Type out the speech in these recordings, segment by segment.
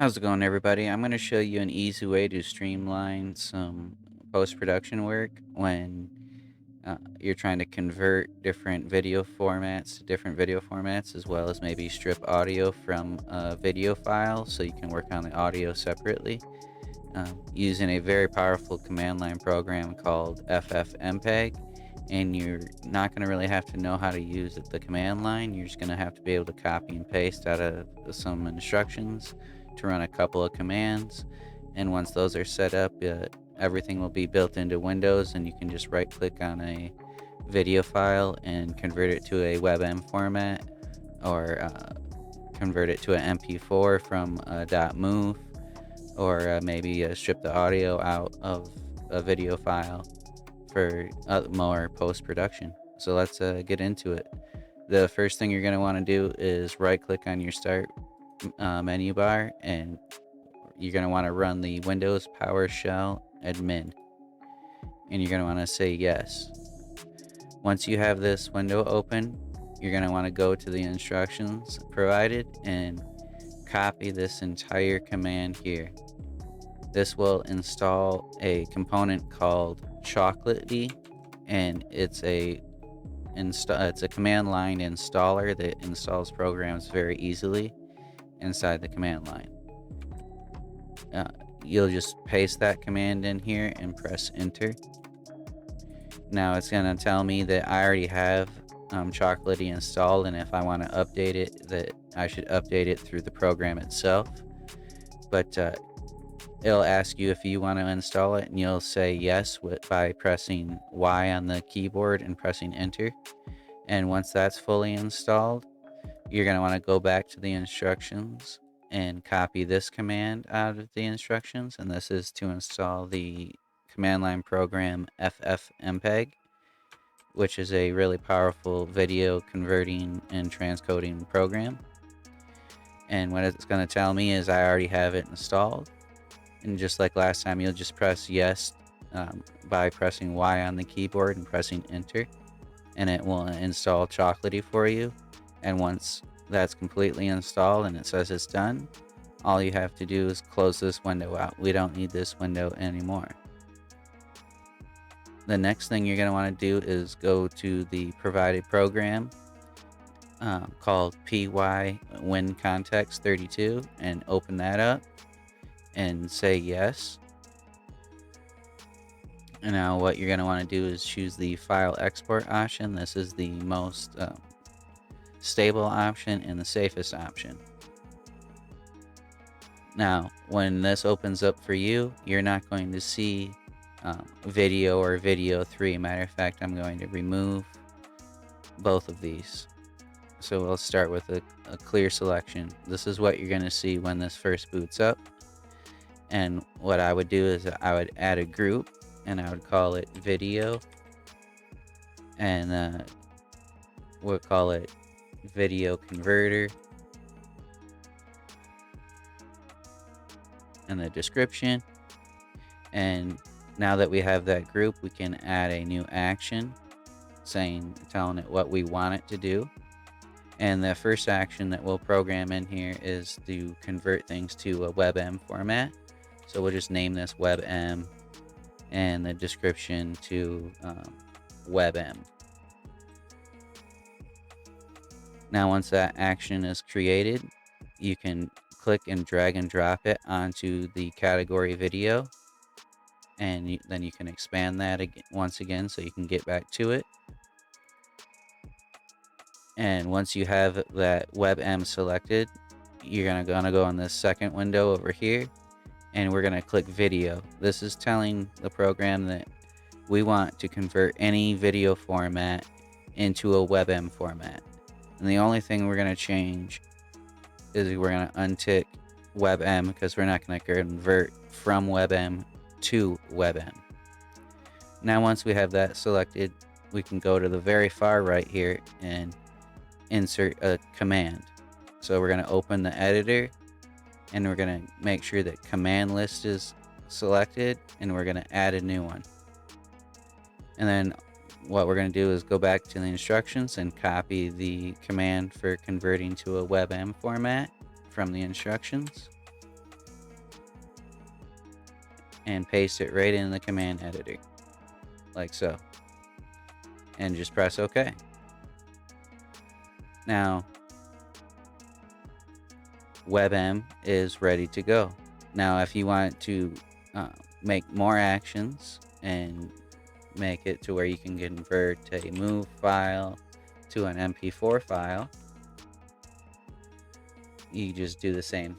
How's it going, everybody? I'm going to show you an easy way to streamline some post-production work when you're trying to convert different video formats to different video formats, as well as maybe strip audio from a video file so you can work on the audio separately using a very powerful command line program called ffmpeg. And you're not going to really have to know how to use the command line. You're just going to have to be able to copy and paste out of some instructions to run a couple of commands. And once those are set up, everything will be built into Windows, and you can just right click on a video file and convert it to a webm format, or convert it to an MP4 from .mov, or maybe strip the audio out of a video file for more post production. So let's get into it. The first thing you're going to want to do is right click on your start menu bar, and you're going to want to run the Windows PowerShell admin, and you're going to want to say yes. Once you have this window open, you're going to want to go to the instructions provided and copy this entire command here. This will install a component called chocolatey, and it's a command line installer that installs programs very easily inside the command line. Uh, you'll just paste that command in here and press enter. Now it's going to tell me that I already have chocolatey installed, and if I want to update it, that I should update it through the program itself. But it'll ask you if you want to install it, and you'll say yes by pressing Y on the keyboard and pressing enter. And once that's fully installed, you're going to want to go back to the instructions and copy this command out of the instructions. And this is to install the command line program ffmpeg, which is a really powerful video converting and transcoding program. And what it's going to tell me is I already have it installed. And just like last time, you'll just press yes by pressing Y on the keyboard and pressing enter, and it will install chocolatey for you. And once that's completely installed and it says it's done, all you have to do is close this window out. We don't need this window anymore. The next thing you're going to want to do is go to the provided program called PY WinContext32 and open that up and say yes. And now what you're going to want to do is choose the file export option. This is the most stable option and the safest option. Now, when this opens up for you, you're not going to see video or video 3. Matter of fact, I'm going to remove both of these. So we'll start with a clear selection. This is what you're going to see when this first boots up. And what I would do is I would add a group, and I would call it video, and we'll call it video converter. And the description. And now that we have that group, we can add a new action telling it what we want it to do. And the first action that we'll program in here is to convert things to a webm format. So we'll just name this webm, and the description to webm. Now once that action is created, you can click and drag and drop it onto the category video, and then you can expand that once again so you can get back to it. And once you have that webm selected, you're gonna go on this second window over here, and we're gonna click video. This is telling the program that we want to convert any video format into a webm format. And the only thing we're gonna change is we're gonna untick webm, because we're not gonna convert from webm to webm. Now once we have that selected, we can go to the very far right here and insert a command. So we're going to open the editor, and we're going to make sure that command list is selected, and we're going to add a new one. And then what we're going to do is go back to the instructions and copy the command for converting to a webm format from the instructions. and paste it right in the command editor, like so, and just press OK. Now, webm is ready to go. Now, if you want to make more actions and make it to where you can convert a MOV file to an MP4 file, you just do the same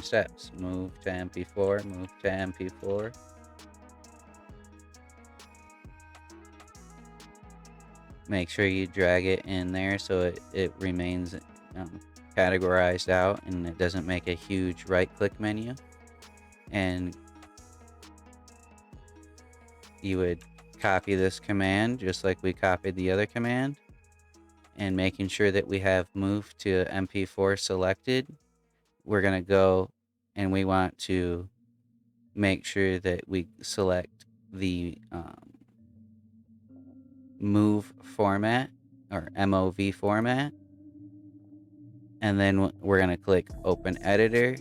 steps. Move to MP4, move to MP4. Make sure you drag it in there so it remains categorized out and it doesn't make a huge right-click menu. And you would copy this command just like we copied the other command, and making sure that we have move to MP4 selected, we're going to go and we want to make sure that we select the move format or MOV format, and then we're going to click open editor,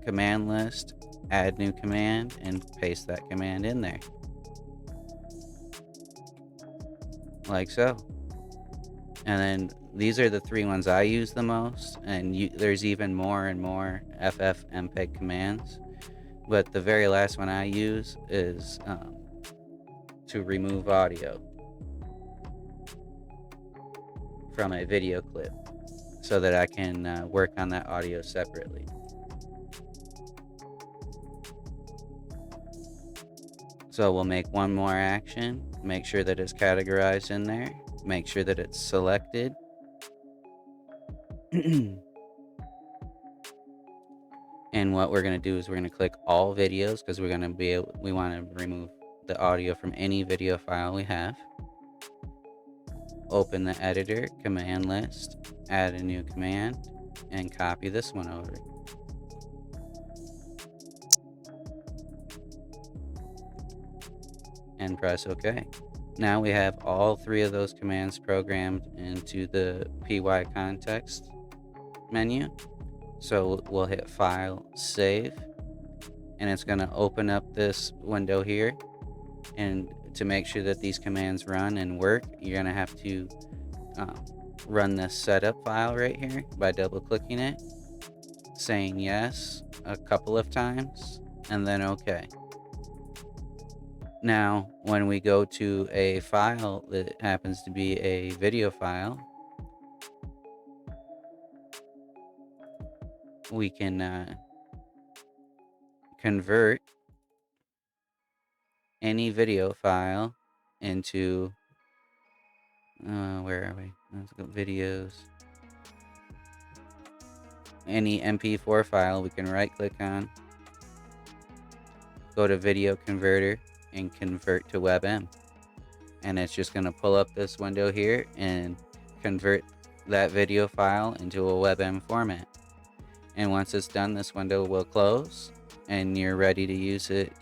command list, add new command, and paste that command in there, like so. And then these are the 3 ones I use the most, and there's even more and more ffmpeg commands, but the very last one I use is to remove audio from a video clip so that I can work on that audio separately. So we'll make one more action, make sure that it's categorized in there, make sure that it's selected. And what we're going to do is we're going to click all videos, because we want to remove the audio from any video file we have. Open the editor, command list, add a new command, and copy this one over. And press OK. Now we have all 3 of those commands programmed into the PY context menu. So we'll hit File, Save, and it's going to open up this window here. And to make sure that these commands run and work, you're going to have to run this setup file right here by double-clicking it, saying yes a couple of times, and then OK. Now, when we go to a file that happens to be a video file, we can convert any video file into, where are we? Let's go videos. Any MP4 file we can right-click on, go to Video Converter, and convert to WebM. And it's just going to pull up this window here and convert that video file into a WebM format. And once it's done, this window will close, and you're ready to use it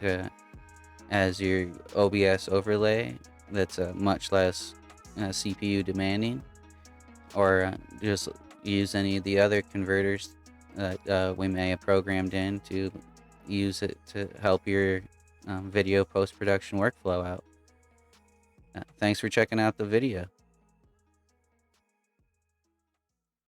as your OBS overlay that's much less CPU demanding, or just use any of the other converters that we may have programmed in to use it to help your video post-production workflow out. Thanks for checking out the video.